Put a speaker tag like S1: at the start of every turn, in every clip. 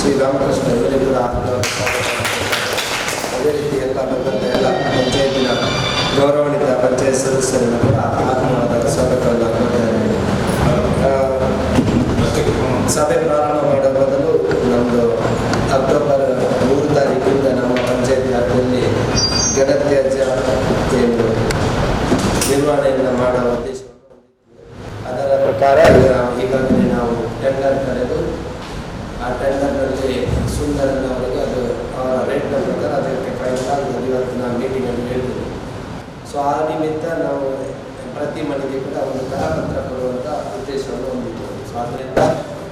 S1: ಶ್ರೀ ರಾಮಕೃಷ್ಣ ಇವರಿಗೂ ಅದೇ ರೀತಿ ಎಲ್ಲ ಬಂದಂಥ ಎಲ್ಲ ಪಂಚಾಯತಿನ ಗೌರವಾನ್ವಿತ ಪಂಚಾಯತ್ ಸದಸ್ಯರನ್ನು ಕೂಡ ಆತ್ಮವಾದ ಸ್ವಾಗತವನ್ನು ಕೊಡ್ತಾರೆ. ಸಭೆ ಪ್ರಾರಂಭ ಮಾಡೋ ಮೊದಲು ನಮ್ಮದು ಅಕ್ಟೋಬರ್ 3 ತಾರೀಕಿಂದ ನಮ್ಮ ಪಂಚಾಯತ್ ವ್ಯಾಪ್ತಿಯಲ್ಲಿ ಘನತ್ಯಾಜ್ಯ ಏನು ನಿರ್ವಹಣೆಯನ್ನು ಮಾಡುವ ಉದ್ದೇಶವನ್ನು ಅದರ ಪ್ರಕಾರ ಈಗಾಗಲೇ ನಾವು ಟೆಂಡರ್ ಕರೆದು ಆ ಟೆಂಡರ್ನಲ್ಲಿ ಸುಂದರನವರಿಗೆ ಅದು ಅವರ ರೇಟ್ನ ಪ್ರಕಾರ ಅದಕ್ಕೆ ಫೈನಲ್ ಆಗಿ ಇವತ್ತು ನಾವು ಮೀಟಿಂಗಲ್ಲಿ ಹೇಳ್ತೀವಿ. ಸೊ ಆ ನಿಮಿತ್ತ ನಾವು ಪ್ರತಿ ಮನೆಗೆ ಕೂಡ ಒಂದು ಕರಪತ್ರ ಕೊಡುವಂಥ ಉದ್ದೇಶವನ್ನು ಹೊಂದಿದ್ದೇವೆ. ಸೊ ಅದರಿಂದ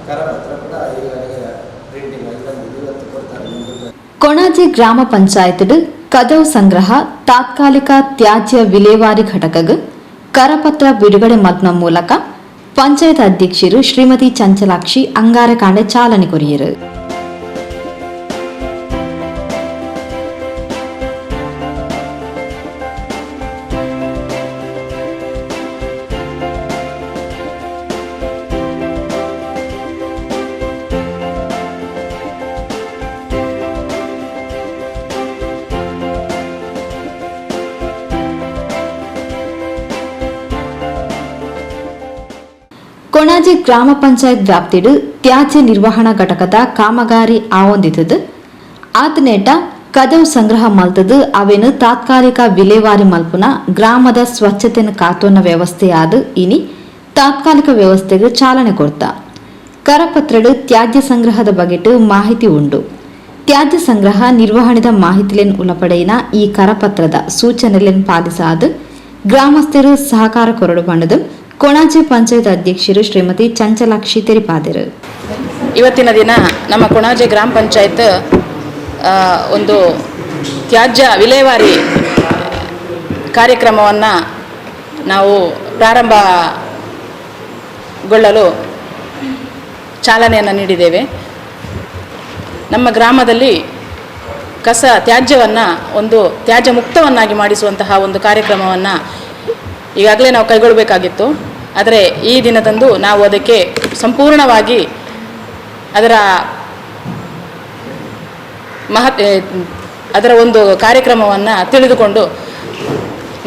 S1: ಕರಪತ್ರ ಕೂಡ ಈಗಾಗಲೇ ಪ್ರಿಂಟಿಂಗ್ ಆಗಿ ಬಂದಿದ್ದು ಇವತ್ತು ಕೊಡ್ತಾರೆ.
S2: ಕೊಣಾಜೆ ಗ್ರಾಮ ಪಂಚಾಯತ್ ಕದವ್ ಸಂಗ್ರಹ ತಾತ್ಕಾಲಿಕ ತ್ಯಾಜ್ಯ ವಿಲೇವಾರಿ ಘಟಕಗ್ ಕರಪತ್ರ ಬಿಡುಗಡೆ ಮಲ್ಪನ ಮೂಲಕ ಪಂಚಾಯತ್ ಅಧ್ಯಕ್ಷರು ಶ್ರೀಮತಿ ಚಂಚಲಾಕ್ಷಿ ಅಂಗಾರಕಾಂಡೆ ಚಾಲನೆ ಕೊರಿಯರು. ಕೊಣಾಜೆ ಗ್ರಾಮ ಪಂಚಾಯತ್ ವ್ಯಾಪ್ತಿಡ್ ತ್ಯಾಜ್ಯ ನಿರ್ವಹಣಾ ಘಟಕದ ಕಾಮಗಾರಿ ಆವೊಂದಿತದು ಆತನೇಟ ಕದವ್ ಸಂಗ್ರಹ ಮಲ್ತದು ಅವೇನು ತಾತ್ಕಾಲಿಕ ವಿಲೇವಾರಿ ಮಲ್ಪುನ ಗ್ರಾಮದ ಸ್ವಚ್ಛತೆಯನ್ನು ಕಾತೋನ ವ್ಯವಸ್ಥೆಯಾದ ಇನಿ ತಾತ್ಕಾಲಿಕ ವ್ಯವಸ್ಥೆಗೆ ಚಾಲನೆ ಕೊಡ್ತ ಕರಪತ್ರಡ್ ತ್ಯಾಜ್ಯ ಸಂಗ್ರಹದ ಬಗೆಟ್ ಮಾಹಿತಿ ಉಂಡು. ತ್ಯಾಜ್ಯ ಸಂಗ್ರಹ ನಿರ್ವಹಣೆದ ಮಾಹಿತಿಲೆನ್ ಉಳಪಡೆಯಿನ ಈ ಕರಪತ್ರದ ಸೂಚನೆಲೆನ್ ಪಾಲಿಸಾದ ಗ್ರಾಮಸ್ಥರು ಸಹಕಾರ ಕೊರಡು ಬಂಡದು ಕೊಣಾಜೆ ಪಂಚಾಯತ್ ಅಧ್ಯಕ್ಷರು ಶ್ರೀಮತಿ ಚಂಚಲಾಕ್ಷಿ ತೆರಿಪಾದರು.
S3: ಇವತ್ತಿನ ದಿನ ನಮ್ಮ ಕೊಣಾಜೆ ಗ್ರಾಮ ಪಂಚಾಯತ್ ಒಂದು ತ್ಯಾಜ್ಯ ವಿಲೇವಾರಿ ಕಾರ್ಯಕ್ರಮವನ್ನು ನಾವು ಪ್ರಾರಂಭಗೊಳ್ಳಲು ಚಾಲನೆಯನ್ನು ನೀಡಿದ್ದೇವೆ. ನಮ್ಮ ಗ್ರಾಮದಲ್ಲಿ ತ್ಯಾಜ್ಯವನ್ನು ಒಂದು ತ್ಯಾಜ್ಯ ಮುಕ್ತವನ್ನಾಗಿ ಮಾಡಿಸುವಂತಹ ಒಂದು ಕಾರ್ಯಕ್ರಮವನ್ನು ಈಗಾಗಲೇ ನಾವು ಕೈಗೊಳ್ಳಬೇಕಾಗಿತ್ತು. ಆದರೆ ಈ ದಿನದಂದು ನಾವು ಅದಕ್ಕೆ ಸಂಪೂರ್ಣವಾಗಿ ಅದರ ಒಂದು ಕಾರ್ಯಕ್ರಮವನ್ನು ತಿಳಿದುಕೊಂಡು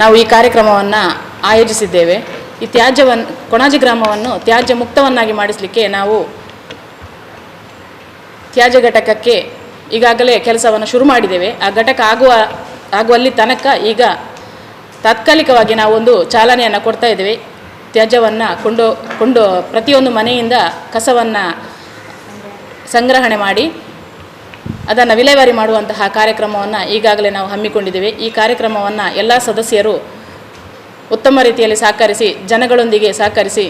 S3: ನಾವು ಈ ಕಾರ್ಯಕ್ರಮವನ್ನು ಆಯೋಜಿಸಿದ್ದೇವೆ. ಈ ಕೊಣಾಜೆ ಗ್ರಾಮವನ್ನು ತ್ಯಾಜ್ಯ ಮುಕ್ತವನ್ನಾಗಿ ಮಾಡಿಸಲಿಕ್ಕೆ ನಾವು ತ್ಯಾಜ್ಯ ಘಟಕಕ್ಕೆ ಈಗಾಗಲೇ ಕೆಲಸವನ್ನು ಶುರು ಮಾಡಿದ್ದೇವೆ. ಆ ಘಟಕ ಆಗುವಲ್ಲಿ ತನಕ ಈಗ ತಾತ್ಕಾಲಿಕವಾಗಿ ನಾವೊಂದು ಚಾಲನೆಯನ್ನು ಕೊಡ್ತಾ ಇದ್ದೇವೆ. ತ್ಯಾಜ್ಯವನ್ನು ಕೊಂಡು ಪ್ರತಿಯೊಂದು ಮನೆಯಿಂದ ಕಸವನ್ನು ಸಂಗ್ರಹಣೆ ಮಾಡಿ ಅದನ್ನು ವಿಲೇವಾರಿ ಮಾಡುವಂತಹ ಕಾರ್ಯಕ್ರಮವನ್ನು ಈಗಾಗಲೇ ನಾವು ಹಮ್ಮಿಕೊಂಡಿದ್ದೇವೆ. ಈ ಕಾರ್ಯಕ್ರಮವನ್ನು ಎಲ್ಲ ಸದಸ್ಯರು ಉತ್ತಮ ರೀತಿಯಲ್ಲಿ ಸಹಕರಿಸಿ ಜನಗಳೊಂದಿಗೆ ಸಹಕರಿಸಿ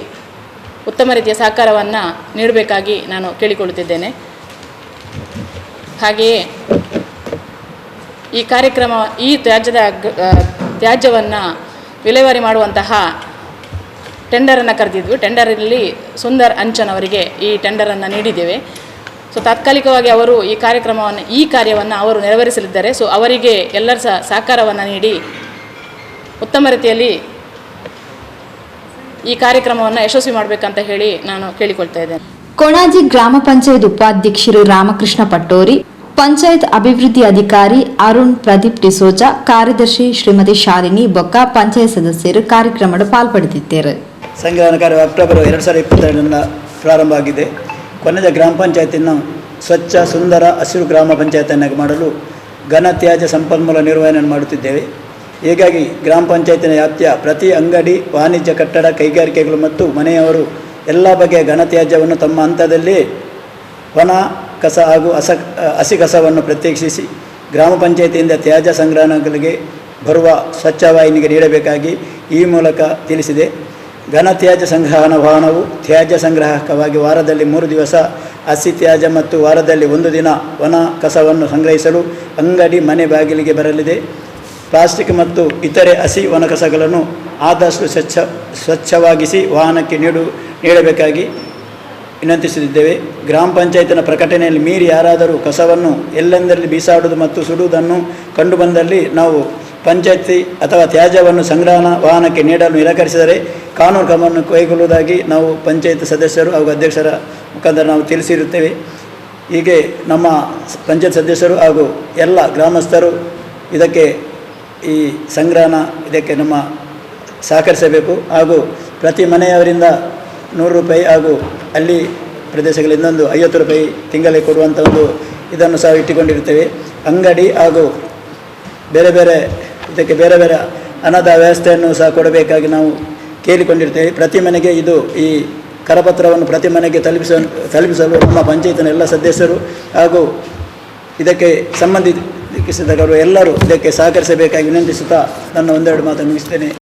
S3: ಉತ್ತಮ ರೀತಿಯ ಸಹಕಾರವನ್ನು ನೀಡಬೇಕಾಗಿ ನಾನು ಕೇಳಿಕೊಳ್ಳುತ್ತಿದ್ದೇನೆ. ಹಾಗೆಯೇ ಈ ತ್ಯಾಜ್ಯವನ್ನು ವಿಲೇವಾರಿ ಮಾಡುವಂತಹ ಟೆಂಡರನ್ನು ಕರೆದಿದ್ವಿ. ಟೆಂಡರಲ್ಲಿ ಸುಂದರ್ ಅಂಚನ್ ಅವರಿಗೆ ಈ ಟೆಂಡರನ್ನು ನೀಡಿದ್ದೇವೆ. ಸೊ ತಾತ್ಕಾಲಿಕವಾಗಿ ಅವರು ಈ ಕಾರ್ಯವನ್ನು ಅವರು ನೆರವೇರಿಸಲಿದ್ದಾರೆ. ಸೊ ಅವರಿಗೆ ಎಲ್ಲರ ಸಹಕಾರವನ್ನು ನೀಡಿ ಉತ್ತಮ ರೀತಿಯಲ್ಲಿ ಈ ಕಾರ್ಯಕ್ರಮವನ್ನು ಯಶಸ್ವಿ ಮಾಡಬೇಕಂತ ಹೇಳಿ ನಾನು ಕೇಳಿಕೊಳ್ತಾ ಇದ್ದೇನೆ.
S2: ಕೊಣಾಜೆ ಗ್ರಾಮ ಪಂಚಾಯತ್ ಉಪಾಧ್ಯಕ್ಷರು ರಾಮಕೃಷ್ಣ ಪಟ್ಟೋರಿ, ಪಂಚಾಯತ್ ಅಭಿವೃದ್ಧಿ ಅಧಿಕಾರಿ ಅರುಣ್ ಪ್ರದೀಪ್ ಡಿಸೋಜಾ, ಕಾರ್ಯದರ್ಶಿ ಶ್ರೀಮತಿ ಶಾಲಿನಿ ಬೊಕ್ಕ ಪಂಚಾಯತ್ ಸದಸ್ಯರು ಕಾರ್ಯಕ್ರಮದ ಪಾಲ್ಪಡೆದಿದ್ದರು.
S4: ಸಂಗ್ರಹಣ ಕಾರ್ಯ ಅಕ್ಟೋಬರ್ 2022ರಿಂದ ಪ್ರಾರಂಭ ಆಗಿದೆ. ಕೊಣಾಜೆ ಗ್ರಾಮ ಪಂಚಾಯತಿಯನ್ನು ಸ್ವಚ್ಛ ಸುಂದರ ಹಸಿರು ಗ್ರಾಮ ಪಂಚಾಯತನ್ನಾಗಿ ಮಾಡಲು ಘನ ತ್ಯಾಜ್ಯ ಸಂಪನ್ಮೂಲ ನಿರ್ವಹಣೆಯನ್ನು ಮಾಡುತ್ತಿದ್ದೇವೆ. ಹೀಗಾಗಿ ಗ್ರಾಮ ಪಂಚಾಯತಿನ ವ್ಯಾಪ್ತಿಯ ಪ್ರತಿ ಅಂಗಡಿ, ವಾಣಿಜ್ಯ ಕಟ್ಟಡ, ಕೈಗಾರಿಕೆಗಳು ಮತ್ತು ಮನೆಯವರು ಎಲ್ಲ ಬಗೆಯ ಘನ ತ್ಯಾಜ್ಯವನ್ನು ತಮ್ಮ ಹಂತದಲ್ಲಿ ಒಣ ಕಸ ಹಾಗೂ ಹಸಿ ಕಸವನ್ನು ಪ್ರತ್ಯೇಕಿಸಿ ಗ್ರಾಮ ಪಂಚಾಯತಿಯಿಂದ ತ್ಯಾಜ್ಯ ಸಂಗ್ರಹಣಗಳಿಗೆ ಬರುವ ಸ್ವಚ್ಛ ವಾಹಿನಿಗೆ ನೀಡಬೇಕಾಗಿ ಈ ಮೂಲಕ ತಿಳಿಸಿದೆ. ಘನ ತ್ಯಾಜ್ಯ ಸಂಗ್ರಹಣಾ ವಾಹನವು ತ್ಯಾಜ್ಯ ಸಂಗ್ರಾಹಕವಾಗಿ ವಾರದಲ್ಲಿ 3 ದಿವಸ ಹಸಿ ತ್ಯಾಜ್ಯ ಮತ್ತು ವಾರದಲ್ಲಿ 1 ದಿನ ಒಣ ಕಸವನ್ನು ಸಂಗ್ರಹಿಸಲು ಅಂಗಡಿ ಮನೆ ಬಾಗಿಲಿಗೆ ಬರಲಿದೆ. ಪ್ಲಾಸ್ಟಿಕ್ ಮತ್ತು ಇತರೆ ಹಸಿ ಒಣ ಕಸಗಳನ್ನು ಆದಷ್ಟು ಸ್ವಚ್ಛವಾಗಿಸಿ ವಾಹನಕ್ಕೆ ನೀಡಬೇಕಾಗಿ ವಿನಂತಿಸುತ್ತಿದ್ದೇವೆ. ಗ್ರಾಮ ಪಂಚಾಯತಿನ ಪ್ರಕಟಣೆಯಲ್ಲಿ ಮೀರಿ ಯಾರಾದರೂ ಕಸವನ್ನು ಎಲ್ಲೆಂದರಲ್ಲಿ ಬೀಸಾಡುವುದು ಮತ್ತು ಸುಡುವುದನ್ನು ಕಂಡುಬಂದಲ್ಲಿ ನಾವು ಪಂಚಾಯತಿ ಅಥವಾ ತ್ಯಾಜ್ಯವನ್ನು ಸಂಗ್ರಹಣಾ ವಾಹನಕ್ಕೆ ನೀಡಲು ನಿರಾಕರಿಸಿದರೆ ಕಾನೂನು ಕ್ರಮವನ್ನು ಕೈಗೊಳ್ಳುವುದಾಗಿ ನಾವು ಪಂಚಾಯತ್ ಸದಸ್ಯರು ಹಾಗೂ ಅಧ್ಯಕ್ಷರ ಮುಖಾಂತರ ನಾವು ತಿಳಿಸಿರುತ್ತೇವೆ. ಹೀಗೆ ನಮ್ಮ ಪಂಚಾಯತ್ ಸದಸ್ಯರು ಹಾಗೂ ಎಲ್ಲ ಗ್ರಾಮಸ್ಥರು ಇದಕ್ಕೆ ಈ ಸಂಗ್ರಹಣ ಇದಕ್ಕೆ ನಮ್ಮ ಸಹಕರಿಸಬೇಕು. ಹಾಗೂ ಪ್ರತಿ ಮನೆಯವರಿಂದ 100 ರೂಪಾಯಿ ಹಾಗೂ ಅಲ್ಲಿ ಪ್ರದೇಶಗಳಿಂದ ಒಂದು 50 ರೂಪಾಯಿ ತಿಂಗಳಿಗೆ ಕೊಡುವಂಥ ಒಂದು ಇದನ್ನು ಸಹ ಇಟ್ಟುಕೊಂಡಿರ್ತೇವೆ. ಅಂಗಡಿ ಹಾಗೂ ಬೇರೆ ಬೇರೆ ಇದಕ್ಕೆ ಬೇರೆ ಬೇರೆ ಹಣದ ವ್ಯವಸ್ಥೆಯನ್ನು ಸಹ ಕೊಡಬೇಕಾಗಿ ನಾವು ಕೇಳಿಕೊಂಡಿರ್ತೇವೆ. ಪ್ರತಿ ಮನೆಗೆ ಇದು ಈ ಕರಪತ್ರವನ್ನು ಪ್ರತಿ ಮನೆಗೆ ತಲುಪಿಸಲು ನಮ್ಮ ಪಂಚಾಯತಿನ ಎಲ್ಲ ಸದಸ್ಯರು ಹಾಗೂ ಇದಕ್ಕೆ ಸಂಬಂಧಿಸಿದವರು ಎಲ್ಲರೂ ಇದಕ್ಕೆ ಸಹಕರಿಸಬೇಕಾಗಿ ವಿನಂತಿಸುತ್ತಾ ನನ್ನ ಒಂದೆರಡು ಮಾತನ್ನು ಮುಗಿಸ್ತೇನೆ.